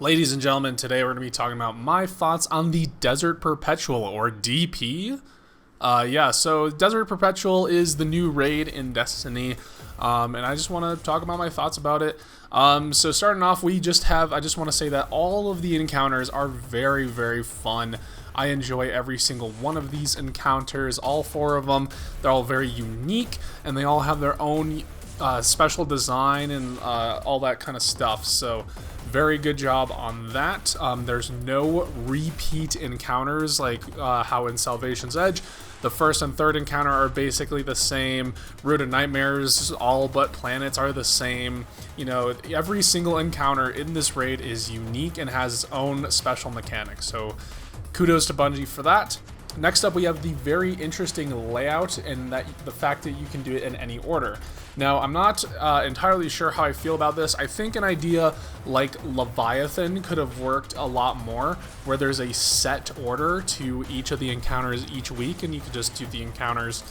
Ladies and gentlemen, today we're going to be talking about my thoughts on the Desert Perpetual, or DP. So Desert Perpetual is the new raid in Destiny, and I just want to talk about my thoughts about it. So starting off, I just want to say that all of the encounters are very, very fun. I enjoy every single one of these encounters, all four of them. They're all very unique, and they all have their own special design and all that kind of stuff. So very good job on that. There's no repeat encounters like how in Salvation's Edge. The first and third encounter are basically the same. Root of Nightmares, all but planets are the same. You know, every single encounter in this raid is unique and has its own special mechanics. So kudos to Bungie for that. Next up, we have the very interesting layout and the fact that you can do it in any order. Now, I'm not entirely sure how I feel about this. I think an idea like Leviathan could have worked a lot more, where there's a set order to each of the encounters each week, and you could just do the encounters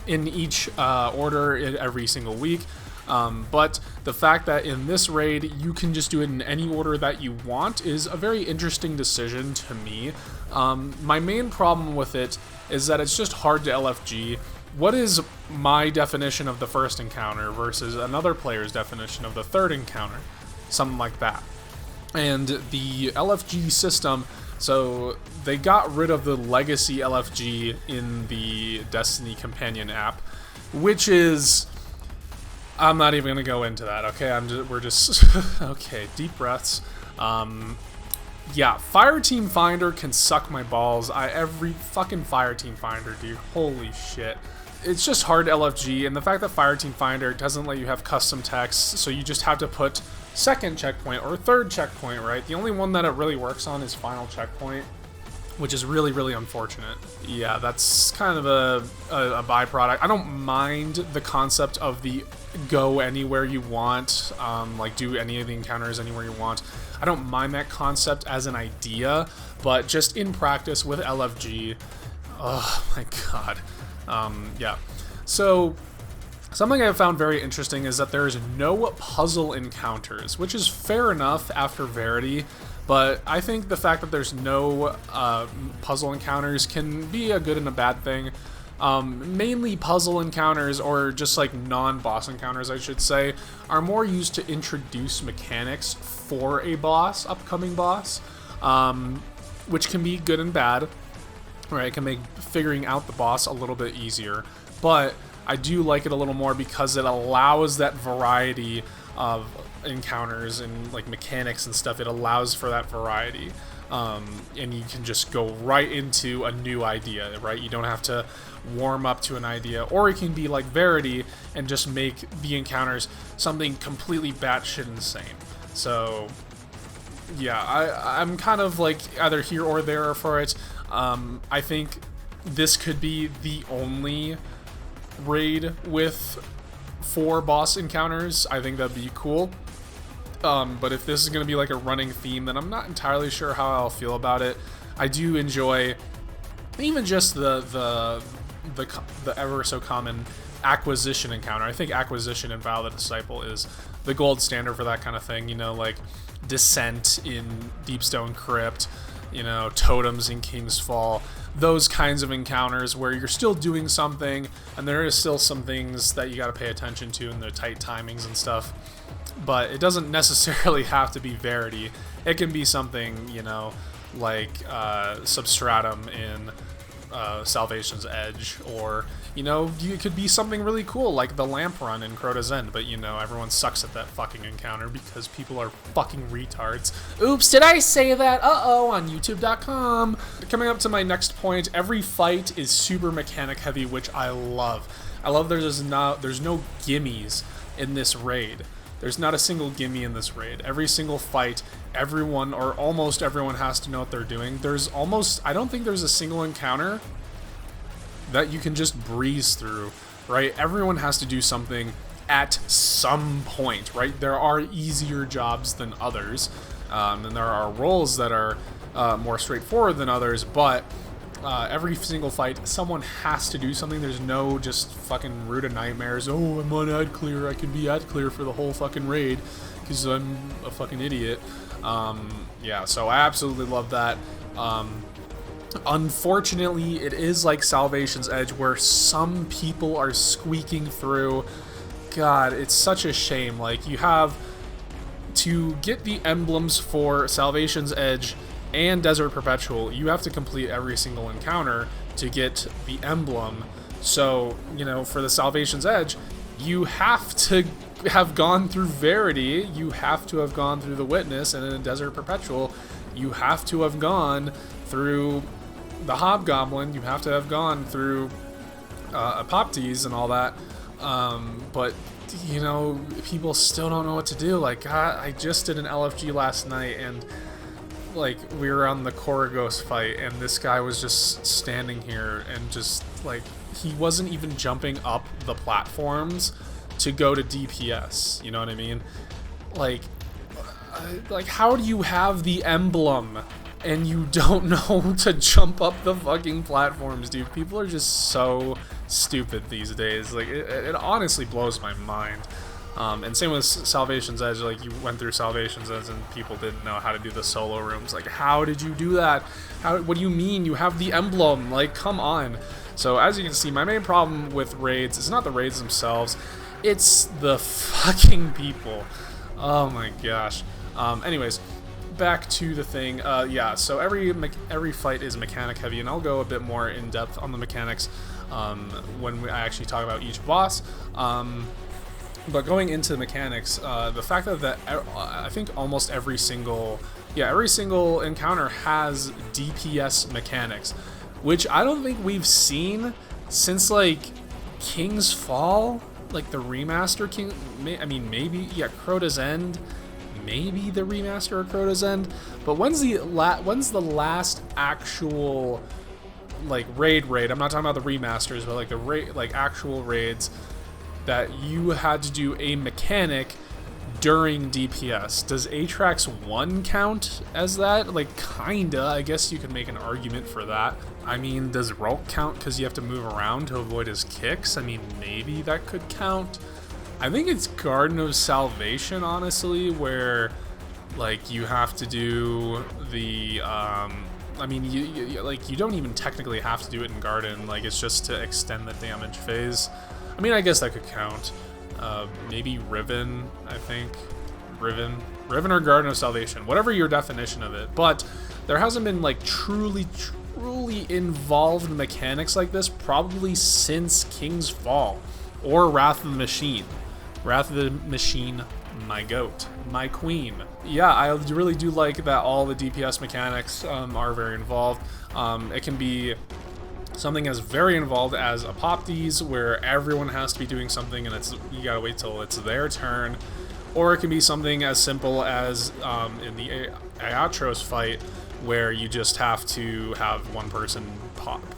in each order every single week. But the fact that in this raid you can just do it in any order that you want is a very interesting decision to me. My main problem with it is that it's just hard to LFG. What is my definition of the first encounter versus another player's definition of the third encounter? Something like that. And the LFG system, so they got rid of the legacy LFG in the Destiny Companion app, which is... I'm not even going to go into that, okay? Okay, deep breaths. Yeah, Fireteam Finder can suck my balls. Every fucking Fireteam Finder, dude. Holy shit. It's just hard to LFG, and the fact that Fireteam Finder doesn't let you have custom text, so you just have to put second checkpoint or third checkpoint, right? The only one that it really works on is final checkpoint, which is really, really unfortunate. Yeah, that's kind of a byproduct. I don't mind the concept of the go anywhere you want, like do any of the encounters anywhere you want. I don't mind that concept as an idea, but just in practice with LFG, oh my god. Yeah. So something I found very interesting is that there is no puzzle encounters, which is fair enough after Verity. But I think the fact that there's no puzzle encounters can be a good and a bad thing. Mainly puzzle encounters, or just like non-boss encounters I should say, are more used to introduce mechanics for a upcoming boss, which can be good and bad. Right, it can make figuring out the boss a little bit easier. But I do like it a little more because it allows that variety of encounters and like mechanics and stuff. It allows for that variety, and you can just go right into a new idea, right? You don't have to warm up to an idea, or it can be like Verity and just make the encounters something completely batshit insane. So yeah, I'm kind of like either here or there for it. I think this could be the only raid with 4 boss encounters. I think that'd be cool. But if this is going to be like a running theme, then I'm not entirely sure how I'll feel about it. I do enjoy even just the ever so common acquisition encounter. I think acquisition in Vow of the Disciple is the gold standard for that kind of thing. You know, like Descent in Deepstone Crypt, you know, totems in King's Fall, those kinds of encounters where you're still doing something and there is still some things that you got to pay attention to in the tight timings and stuff. But it doesn't necessarily have to be Verity. It can be something, you know, like Substratum in Salvation's Edge, or, you know, it could be something really cool like the Lamp Run in Crota's End, but, you know, everyone sucks at that fucking encounter because people are fucking retards. Oops, did I say that? Uh-oh, on youtube.com. Coming up to my next point, every fight is super mechanic heavy, which I love. I love there's no gimmies in this raid. There's not a single gimme in this raid. Every single fight, everyone or almost everyone has to know what they're doing. I don't think there's a single encounter that you can just breeze through, right? Everyone has to do something at some point, right? There are easier jobs than others, and there are roles that are more straightforward than others, but every single fight, someone has to do something. There's no just fucking Root of Nightmares. Oh, I'm on ad clear. I can be ad clear for the whole fucking raid. because I'm a fucking idiot. Yeah, so I absolutely love that. Unfortunately, it is like Salvation's Edge, where some people are squeaking through. God, it's such a shame. Like, you have to get the emblems for Salvation's Edge and Desert Perpetual, you have to complete every single encounter to get the emblem. So, you know, for the Salvation's Edge, you have to have gone through Verity, you have to have gone through the Witness, and in a Desert Perpetual, you have to have gone through the Hobgoblin, you have to have gone through Apoptes and all that. But, you know, people still don't know what to do. Like, I just did an LFG last night, and like, we were on the Koragos fight, and this guy was just standing here and just, like, he wasn't even jumping up the platforms to go to DPS, you know what I mean? Like, how do you have the emblem and you don't know to jump up the fucking platforms, dude? People are just so stupid these days. Like, it honestly blows my mind. And same with Salvation's Edge. Like, you went through Salvation's Edge and people didn't know how to do the solo rooms. Like, how did you do that? What do you mean? You have the emblem. Like, come on. So, as you can see, my main problem with raids is not the raids themselves. It's the fucking people. Oh my gosh. Anyways, back to the thing. Yeah, so every fight is mechanic heavy, and I'll go a bit more in depth on the mechanics when I actually talk about each boss. But going into the mechanics, the fact that I think almost every single encounter has DPS mechanics, which I don't think we've seen since, like, King's Fall, like the remaster I mean, maybe, yeah, Crota's End, maybe the remaster of Crota's End, but when's the last actual, like, raid? I'm not talking about the remasters, but like the actual raids that you had to do a mechanic during DPS. Does Atrax 1 count as that? Like, kinda. I guess you could make an argument for that. I mean, does Rulk count because you have to move around to avoid his kicks? I mean, maybe that could count. I think it's Garden of Salvation, honestly, where, like, you have to do the, I mean, you don't even technically have to do it in Garden. Like, it's just to extend the damage phase. I mean, I guess that could count. Maybe Riven, I think. Riven or Garden of Salvation, whatever your definition of it. But there hasn't been, like, truly involved mechanics like this probably since King's Fall or Wrath of the Machine. Wrath of the Machine, my goat, my queen. Yeah, I really do like that all the DPS mechanics are very involved. It can be something as very involved as Apoptes, where everyone has to be doing something and you gotta wait till it's their turn. Or it can be something as simple as in the Aatros fight, where you just have to have one person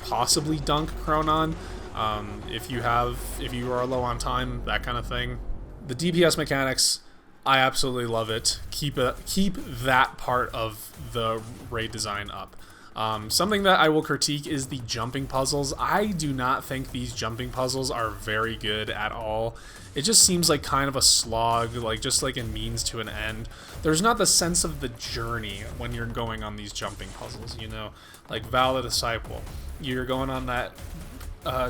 possibly dunk Chronon, if you are low on time, that kind of thing. The DPS mechanics, I absolutely love it. Keep that part of the raid design up. Something that I will critique is the jumping puzzles. I do not think these jumping puzzles are very good at all. It just seems like kind of a slog, like just like a means to an end. There's not the sense of the journey when you're going on these jumping puzzles, you know? Like Val the Disciple. You're going on that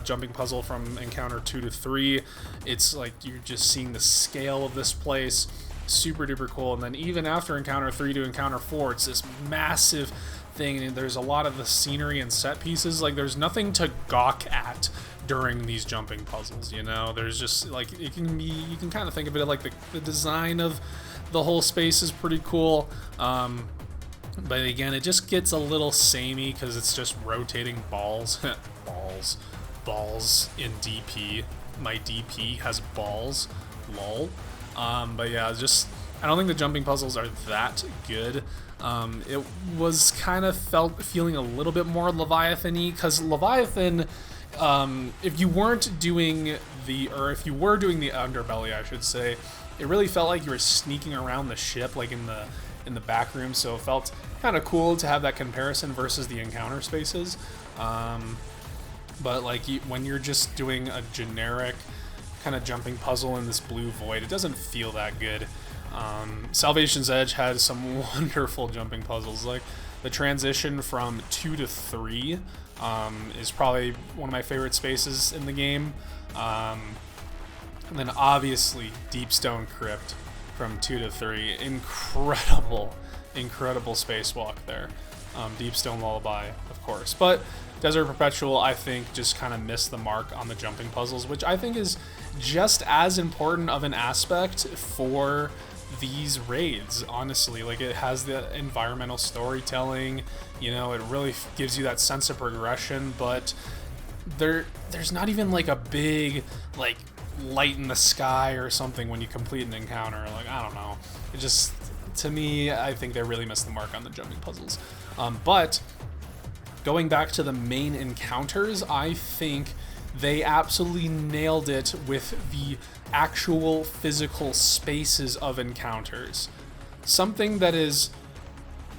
jumping puzzle from encounter 2 to 3. It's like you're just seeing the scale of this place. Super duper cool. And then even after encounter 3 to encounter 4, it's this massive thing, and there's a lot of the scenery and set pieces. Like, there's nothing to gawk at during these jumping puzzles, you know? There's just, like, you can kind of think of it like the design of the whole space is pretty cool. But again, it just gets a little samey because it's just rotating balls. balls in DP. My DP has balls. Lol. But yeah, just, I don't think the jumping puzzles are that good. It was kind of feeling a little bit more Leviathan-y, because Leviathan, if you were doing the underbelly, I should say, it really felt like you were sneaking around the ship, like in the back room, so it felt kind of cool to have that comparison versus the encounter spaces. But like when you're just doing a generic kind of jumping puzzle in this blue void, it doesn't feel that good. Salvation's Edge had some wonderful jumping puzzles. Like the transition from 2 to 3 is probably one of my favorite spaces in the game. And then obviously Deep Stone Crypt from 2 to 3. Incredible spacewalk there. Deep Stone Lullaby, of course. But Desert Perpetual, I think, just kind of missed the mark on the jumping puzzles, which I think is just as important of an aspect for these raids, honestly. Like, it has the environmental storytelling, you know, it really gives you that sense of progression, but there's not even like a big like light in the sky or something when you complete an encounter. Like, I don't know, it just, to me, I think they really missed the mark on the jumping puzzles. But going back to the main encounters, I think they absolutely nailed it with the actual physical spaces of encounters. Something that is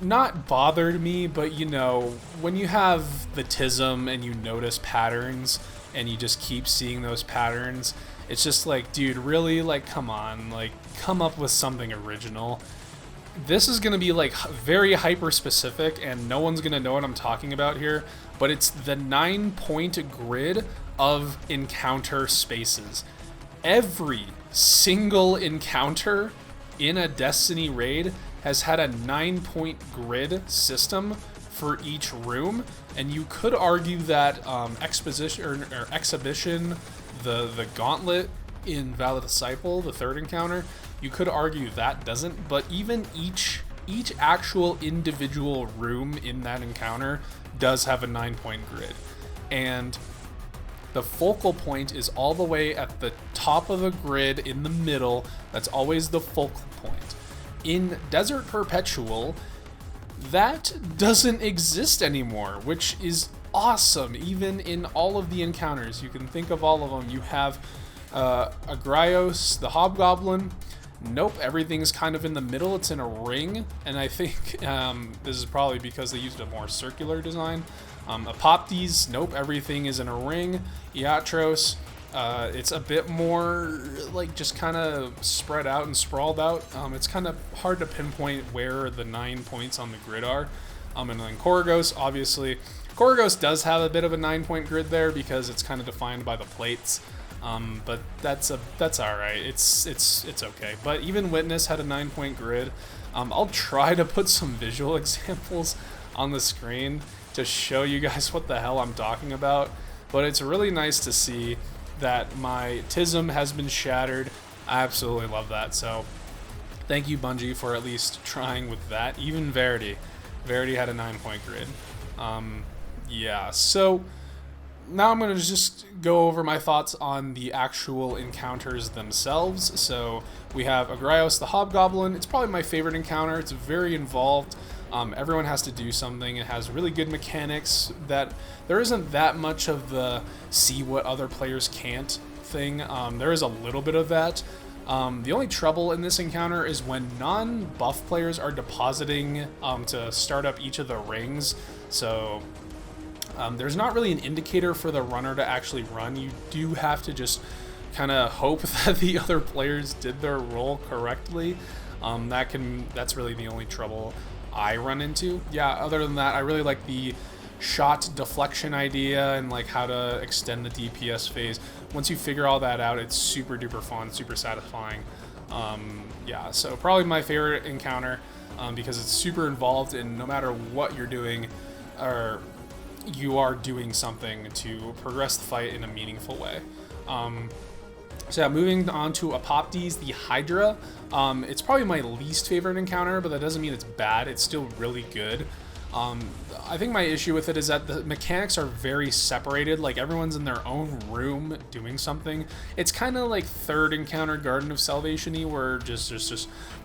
not bothered me, but you know, when you have the TISM and you notice patterns and you just keep seeing those patterns, it's just like, dude, really? Like, come on, like, come up with something original. This is going to be like very hyper specific and no one's going to know what I'm talking about here, but it's the 9-point grid of encounter spaces. Every single encounter in a Destiny raid has had a 9-point grid system for each room, and you could argue that Exhibition, the Gauntlet in Valid Disciple, the third encounter, you could argue that doesn't, but even each actual individual room in that encounter does have a 9-point grid. And the focal point is all the way at the top of the grid in the middle. That's always the focal point. In Desert Perpetual, that doesn't exist anymore, which is awesome. Even in all of the encounters, you can think of all of them. You have Agrios, the Hobgoblin. Nope, everything's kind of in the middle. It's in a ring, and I think this is probably because they used a more circular design. Apoptes, nope, everything is in a ring. Iatros, it's a bit more like just kind of spread out and sprawled out. It's kind of hard to pinpoint where the 9 points on the grid are. And then Koragos, obviously. Koragos does have a bit of a 9-point grid there because it's kind of defined by the plates. But that's all right. It's okay. But even Witness had a 9-point grid. I'll try to put some visual examples on the screen to show you guys what the hell I'm talking about. But it's really nice to see that my TISM has been shattered. I absolutely love that. So thank you, Bungie, for at least trying with that. Even Verity had a 9-point grid. Yeah, so now I'm going to just go over my thoughts on the actual encounters themselves. So we have Agrios the Hobgoblin. It's probably my favorite encounter. It's very involved. Everyone has to do something. It has really good mechanics that there isn't that much of the see what other players can't thing. There is a little bit of that. The only trouble in this encounter is when non-buff players are depositing to start up each of the rings. So there's not really an indicator for the runner to actually run. You do have to just kind of hope that the other players did their role correctly. That's really the only trouble I run into. Yeah, other than that, I really like the shot deflection idea and like how to extend the DPS phase. Once you figure all that out, it's super duper fun, super satisfying. Yeah, so probably my favorite encounter because it's super involved, and no matter what you're doing, or you are doing something to progress the fight in a meaningful way. So yeah, moving on to Apoptes, the Hydra. It's probably my least favorite encounter, but that doesn't mean it's bad. It's still really good. I think my issue with it is that the mechanics are very separated. Like, everyone's in their own room doing something. It's kind of like third encounter Garden of Salvation-y, where just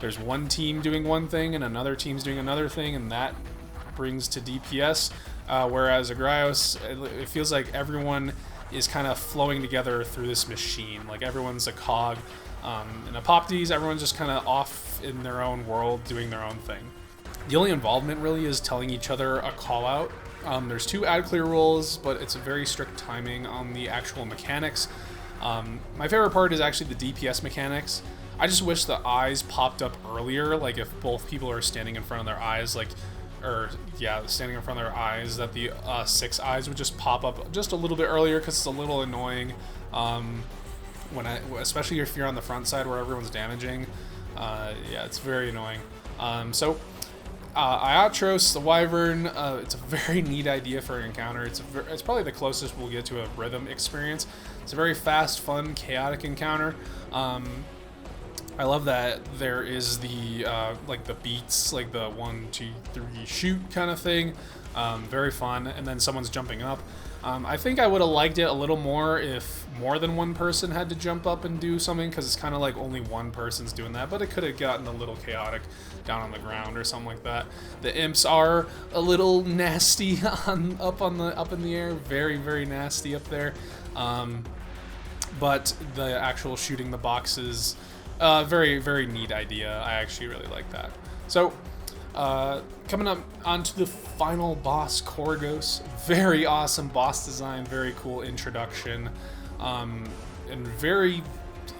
there's one team doing one thing and another team's doing another thing, and that brings to DPS. Whereas Agrios, it feels like everyone is kind of flowing together through this machine. Like, everyone's a cog. In Apoptes, everyone's just kind of off in their own world doing their own thing. The only involvement really is telling each other a call out. There's 2 add clear rules, but it's a very strict timing on the actual mechanics. My favorite part is actually the DPS mechanics. I just wish the eyes popped up earlier, like if both people are standing in front of their eyes, like, or yeah, standing in front of their eyes, that the 6 eyes would just pop up just a little bit earlier, because it's a little annoying especially if you're on the front side where everyone's damaging. Yeah, it's very annoying. Iatros, the Wyvern, it's a very neat idea for an encounter. It's probably the closest we'll get to a rhythm experience. It's a very fast, fun, chaotic encounter. I love that there is the like the beats, like the 1, 2, 3 shoot kind of thing. Very fun, and then someone's jumping up. I think I would have liked it a little more if more than one person had to jump up and do something, because it's kind of like only one person's doing that, but it could have gotten a little chaotic down on the ground or something like that. The imps are a little nasty up in the air, very, very nasty up there. But the actual shooting the boxes, very, very neat idea. I actually really like that. So coming up onto the final boss, Korgos. Very awesome boss design, very cool introduction, and very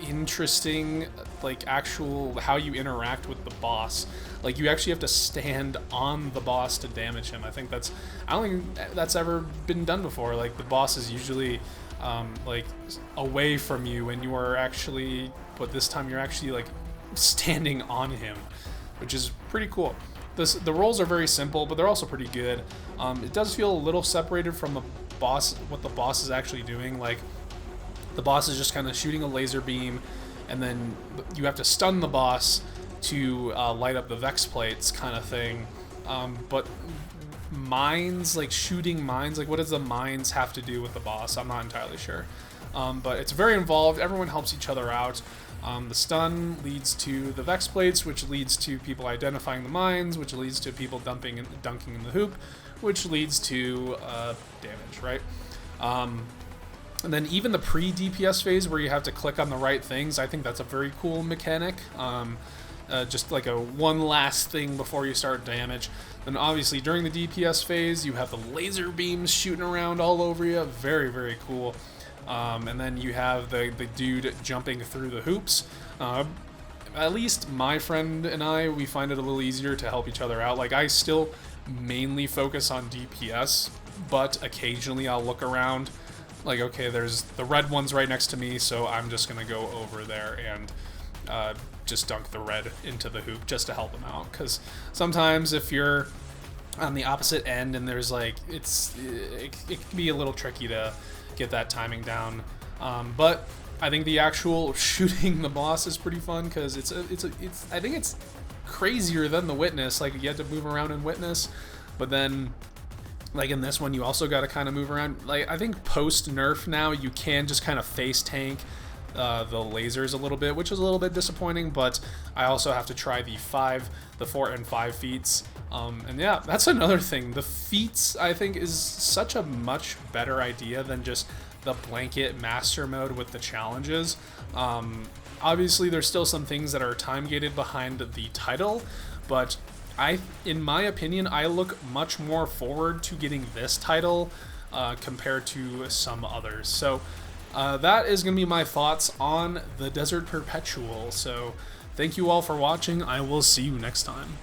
interesting, like, actual how you interact with the boss. Like, you actually have to stand on the boss to damage him. I don't think that's ever been done before. Like, the boss is usually like away from you, and you are actually, but this time you're actually like standing on him, which is pretty cool. The rolls are very simple, but they're also pretty good. It does feel a little separated from the boss, what the boss is actually doing. Like, the boss is just kind of shooting a laser beam, and then you have to stun the boss to light up the Vex plates kind of thing. But mines, like shooting mines, like what does the mines have to do with the boss? I'm not entirely sure. But it's very involved. Everyone helps each other out. The stun leads to the Vex plates, which leads to people identifying the mines, which leads to people dunking in the hoop, which leads to damage, right? And then even the pre-DPS phase where you have to click on the right things, I think that's a very cool mechanic. Just like a one last thing before you start damage. Then obviously during the DPS phase, you have the laser beams shooting around all over you. Very, very cool. And then you have the dude jumping through the hoops. At least my friend and I, we find it a little easier to help each other out. Like, I still mainly focus on DPS, but occasionally I'll look around. Like, okay, there's the red one's right next to me, so I'm just gonna go over there and just dunk the red into the hoop just to help them out. Because sometimes if you're on the opposite end and there's like, it can be a little tricky to get that timing down. But I think the actual shooting the boss is pretty fun, because I think it's crazier than the Witness. Like, you have to move around in Witness, but then like in this one you also got to kind of move around. Like, I think post nerf now you can just kind of face tank the lasers a little bit, which is a little bit disappointing, but I also have to try the 4 and 5 feats. And yeah, that's another thing. The feats, I think, is such a much better idea than just the blanket master mode with the challenges. Obviously, there's still some things that are time-gated behind the title, but in my opinion, I look much more forward to getting this title compared to some others. So that is going to be my thoughts on the Desert Perpetual. So thank you all for watching. I will see you next time.